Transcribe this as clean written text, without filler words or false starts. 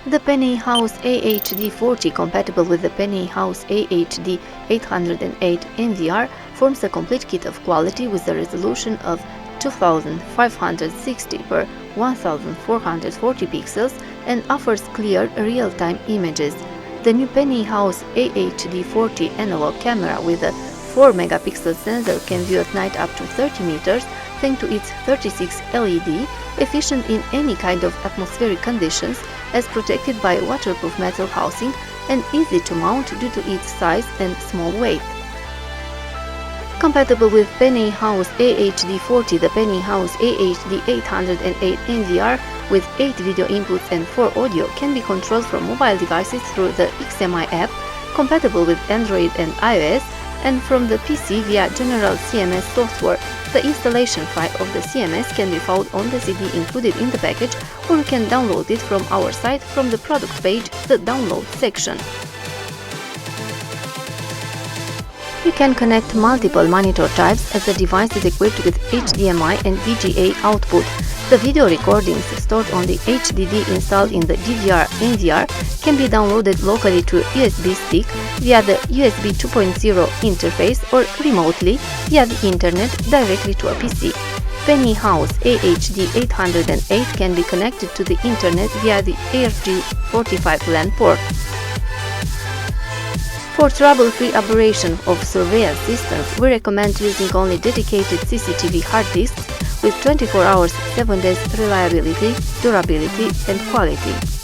The PNI House AHD40, compatible with the PNI House AHD808 NVR, forms a complete kit of quality with a resolution of 2560 by 1440 pixels and offers clear real-time images. The new PNI House AHD40 analog camera with a 4-megapixel sensor can view at night up to 30 meters thanks to its 36 LED, efficient in any kind of atmospheric conditions, as protected by waterproof metal housing and easy to mount due to its size and small weight. Compatible with PNI House AHD40, the PNI House AHD808 NVR with 8 video inputs and 4 audio can be controlled from mobile devices through the XMI app, compatible with Android and iOS, and from the PC via General CMS software. The installation file of the CMS can be found on the CD included in the package, or you can download it from our site from the product page, the download section. You can connect multiple monitor types as the device is equipped with HDMI and VGA output. The video recordings stored on the HDD installed in the DVR NVR can be downloaded locally to USB stick via the USB 2.0 interface or remotely via the internet directly to a PC. PNI House AHD808 can be connected to the internet via the RJ45 LAN port. For trouble-free operation of surveillance systems, we recommend using only dedicated CCTV hard disks with 24 hours, 7 days reliability, durability and quality.